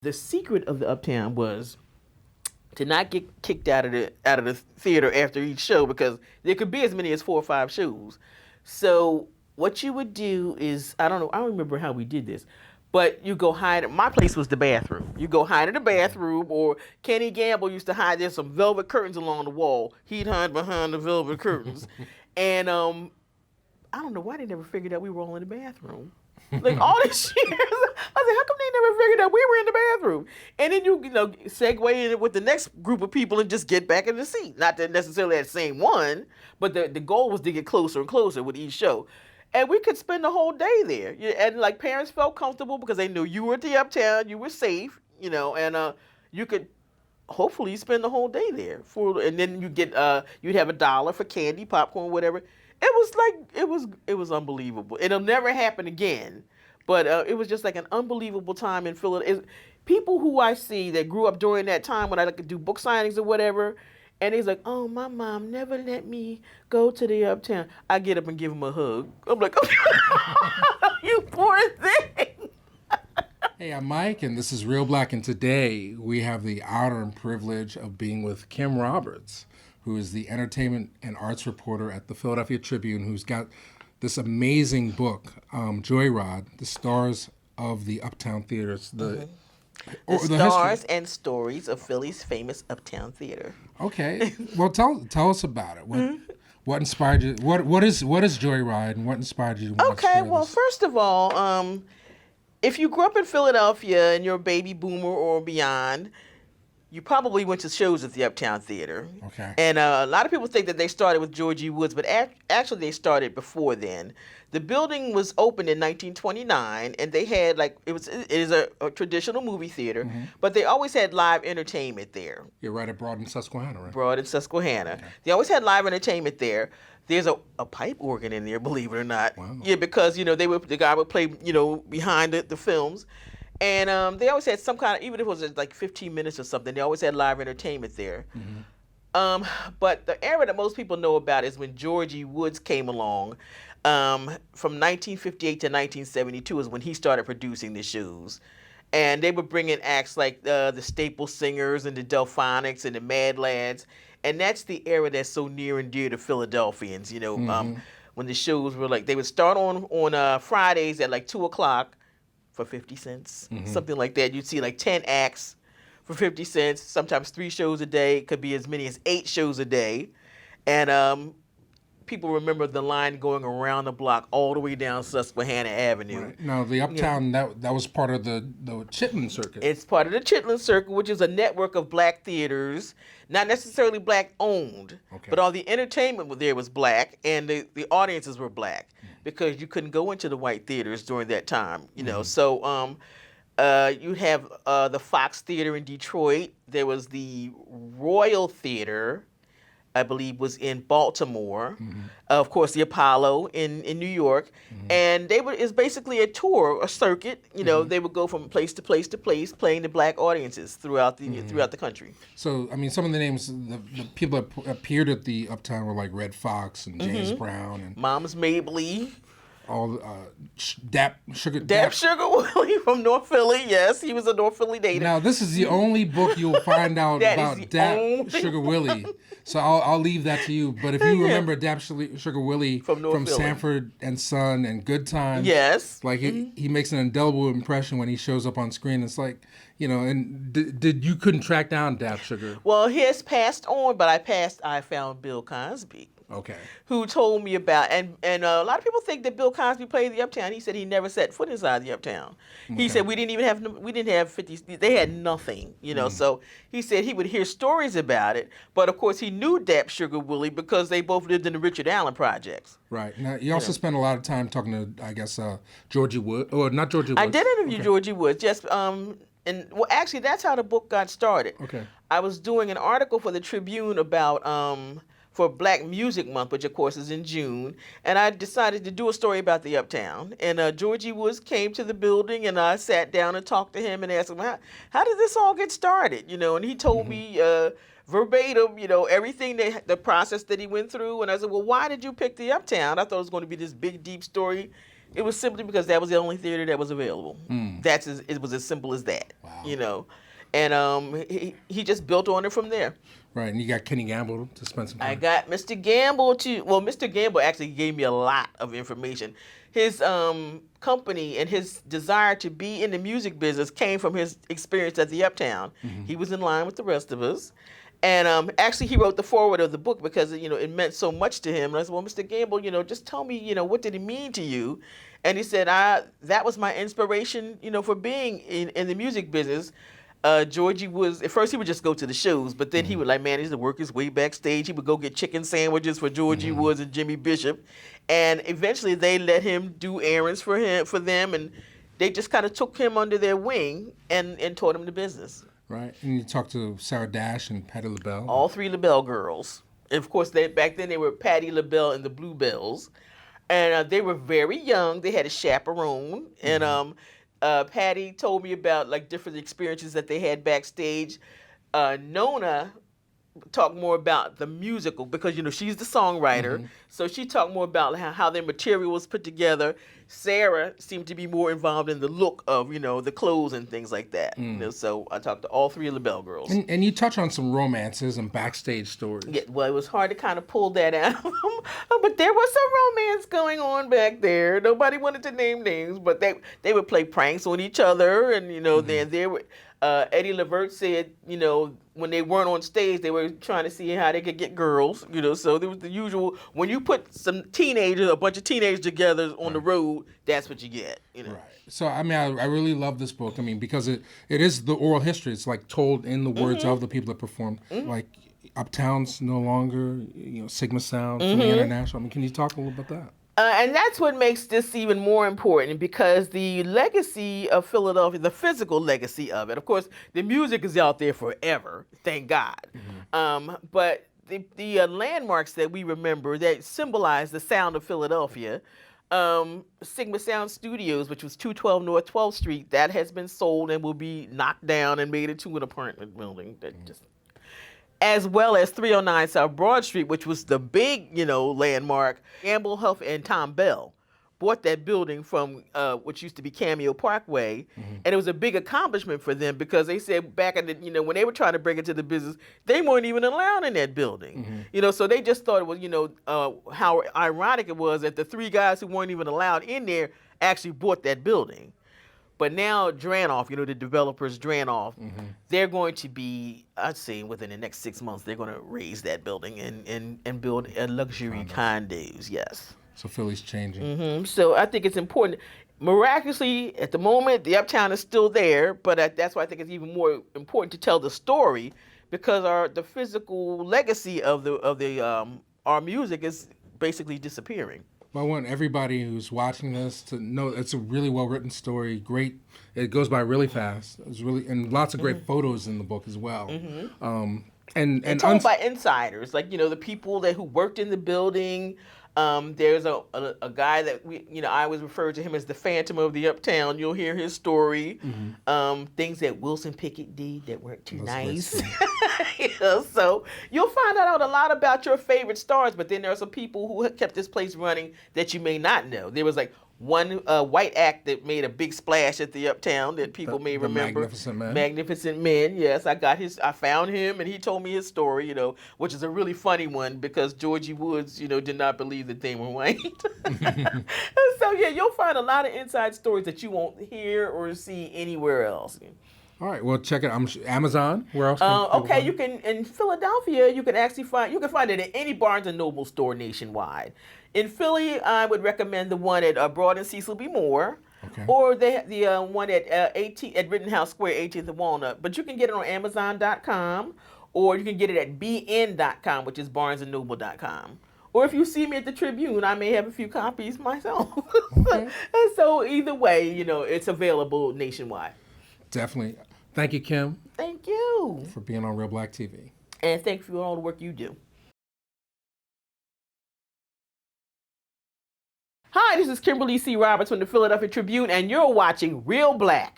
The secret of the Uptown was to not get kicked out of the theater after each show because there could be as many as 4 or 5 shows. So what you would do is I don't remember how we did this, but you go hide. My place was the bathroom. You go hide in the bathroom, or Kenny Gamble used to hide. There's some velvet curtains along the wall. He'd hide behind the velvet curtains, and I don't know why they never figured out we were all in the bathroom. Like all these years, I was like, how come they never figured out we were in the bathroom? And then you segue in it with the next group of people and just get back in the seat. Not that necessarily that same one, but the goal was to get closer and closer with each show. And we could spend the whole day there. And like parents felt comfortable because they knew you were at the Uptown, you were safe, and you could hopefully spend the whole day there. And then you'd have $1 for candy, popcorn, whatever. It was unbelievable. It'll never happen again, but it was just like an unbelievable time in Philadelphia. People who I see that grew up during that time when I could do book signings or whatever, and he's like, "Oh, my mom never let me go to the Uptown." I get up and give him a hug. I'm like, "Oh, you poor thing." Hey, I'm Mike, and this is Reelblack, and today we have the honor and privilege of being with Kim Roberts, who is the entertainment and arts reporter at the Philadelphia Tribune, who's got this amazing book, Joyride, the stars of the Uptown theaters. The stars and stories of Philly's famous Uptown theater. Okay, well, tell us about it. What inspired you? What is Joyride, and what inspired you to watch this? First of all, if you grew up in Philadelphia and you're a baby boomer or beyond, you probably went to shows at the Uptown Theater. Okay. And a lot of people think that they started with George E. Woods, but actually they started before then. The building was opened in 1929, and they had it is a traditional movie theater, but they always had live entertainment there. You're right at Broad and Susquehanna, right? Broad and Susquehanna. Okay. They always had live entertainment there. There's a pipe organ in there, believe it or not. Wow. Yeah, because the guy would play behind the films. And they always had some kind of, even if it was like 15 minutes or something, they always had live entertainment there. But the era that most people know about is when George E. Woods came along. From 1958 to 1972 is when he started producing the shows. And they would bring in acts like the Staple Singers and the Delphonics and the Mad Lads. And that's the era that's so near and dear to Philadelphians, when the shows were they would start on Fridays at 2 o'clock. For 50 cents, something like that. You'd see 10 acts for 50 cents, sometimes 3 shows a day. It could be as many as 8 shows a day. And people remember the line going around the block all the way down Susquehanna Avenue. Right. Now, the Uptown, that was part of the Chitlin Circuit. It's part of the Chitlin Circuit, which is a network of black theaters, not necessarily black owned, but all the entertainment there was black, and the audiences were black because you couldn't go into the white theaters during that time, So you have the Fox Theater in Detroit. There was the Royal Theater, I believe, was in Baltimore. Of course, the Apollo in New York. And it's basically a tour, a circuit. They would go from place to place to place, playing to black audiences throughout the country. So, I mean, some of the names, the people that appeared at the Uptown were like Red Fox and James Brown and Mom's Mabley. All Dap Sugar Willie from North Philly. Yes, he was a North Philly native. Now, this is the only book you'll find out about Dap Sugar Willie. So I'll leave that to you. But if you remember Dap Sugar Willie from Sanford and Son and Good Times, yes, he makes an indelible impression when he shows up on screen. It's and did you couldn't track down Dap Sugar? Well, he has passed on, but I found Bill Cosby. Okay. Who told me about, and a lot of people think that Bill Cosby played the Uptown. He said he never set foot inside the Uptown. He said we didn't have 50, they had nothing, so he said he would hear stories about it, but of course he knew Dap Sugar Willie because they both lived in the Richard Allen projects. Right. Now, you also spent a lot of time talking to, I guess, Georgie Wood, or not Georgie Woods. I did interview Georgie Woods, yes, actually that's how the book got started. Okay. I was doing an article for the Tribune about, for Black Music Month, which of course is in June, and I decided to do a story about the Uptown. And Georgie Woods came to the building, and I sat down and talked to him and asked him, how did this all get started? And he told me verbatim, everything the process that he went through. And I said, well, why did you pick the Uptown? I thought it was going to be this big, deep story. It was simply because that was the only theater that was available. It was as simple as that. Wow. You know, and he just built on it from there. Right, and you got Kenny Gamble to spend some time. I got Mr. Gamble to. Well, Mr. Gamble actually gave me a lot of information. His company and his desire to be in the music business came from his experience at the Uptown. He was in line with the rest of us. And actually, he wrote the foreword of the book because, it meant so much to him. And I said, well, Mr. Gamble, just tell me, what did it mean to you? And he said, that was my inspiration, for being in the music business. Georgie was, at first he would just go to the shows, but then he would manage to work his way backstage. He would go get chicken sandwiches for Georgie Woods and Jimmy Bishop. And eventually they let him do errands for them. And they just kind of took him under their wing and taught him the business. Right. And you talked to Sarah Dash and Patti LaBelle. All three LaBelle girls. And of course, back then they were Patti LaBelle and the Bluebells. And they were very young. They had a chaperone. And Patti told me about different experiences that they had backstage. Nona talked more about the musical because she's the songwriter, so she talked more about how their material was put together. Sarah seemed to be more involved in the look of the clothes and things like that. So I talked to all three of the LaBelle girls. And you touch on some romances and backstage stories. Yeah, well, it was hard to kind of pull that out, but there was some romance going on back there. Nobody wanted to name names, but they would play pranks on each other, and then there were. Eddie Levert said, when they weren't on stage, they were trying to see how they could get girls, so there was the usual, when you put a bunch of teenagers together on the road, that's what you get, Right. So, I really love this book, because it is the oral history. It's told in the words of the people that performed, Uptown's no longer, Sigma Sound, Philly International. Can you talk a little about that? And that's what makes this even more important because the legacy of Philadelphia, the physical legacy of it, of course, the music is out there forever, thank God. But the landmarks that we remember that symbolize the sound of Philadelphia, Sigma Sound Studios, which was 212 North 12th Street, that has been sold and will be knocked down and made into an apartment building that as well as 309 South Broad Street, which was the big, landmark. Gamble Huff and Tom Bell bought that building from which used to be Cameo Parkway, and it was a big accomplishment for them because they said back in the, when they were trying to break into the business, they weren't even allowed in that building. So they just thought it was, how ironic it was that the three guys who weren't even allowed in there actually bought that building. But now Dranoff, the developers Dranoff, they're going to be, I'd say within the next 6 months, they're going to raise that building and build a luxury condos, yes. So Philly's changing. So I think it's important. Miraculously, at the moment, the Uptown is still there, but that's why I think it's even more important to tell the story because the physical legacy of our music is basically disappearing. I want everybody who's watching this to know it's a really well-written story. Great. It goes by really fast. It's and lots of great photos in the book as well. And told by insiders, the people who worked in the building. There's a guy that I always refer to him as the Phantom of the Uptown. You'll hear his story. Things that Wilson Pickett did that weren't too nice. So you'll find out a lot about your favorite stars, but then there are some people who kept this place running that you may not know. There was one white act that made a big splash at the Uptown that people may remember. Magnificent Man. Magnificent Men, yes. I found him and he told me his story, which is a really funny one because Georgie Woods, did not believe that they were white. So yeah, you'll find a lot of inside stories that you won't hear or see anywhere else. All right, well, check it out. Amazon. Where else? Okay, you can in Philadelphia. You can find it at any Barnes and Noble store nationwide. In Philly, I would recommend the one at Broad and Cecil B. Moore, or the one at Rittenhouse Square, 18th and Walnut. But you can get it on Amazon.com, or you can get it at BN.com, which is BarnesandNoble.com. Or if you see me at the Tribune, I may have a few copies myself. And so either way, it's available nationwide. Definitely. Thank you, Kim. Thank you. For being on Reelblack TV. And thank you for all the work you do. Hi, this is Kimberly C. Roberts from the Philadelphia Tribune, and you're watching Reelblack.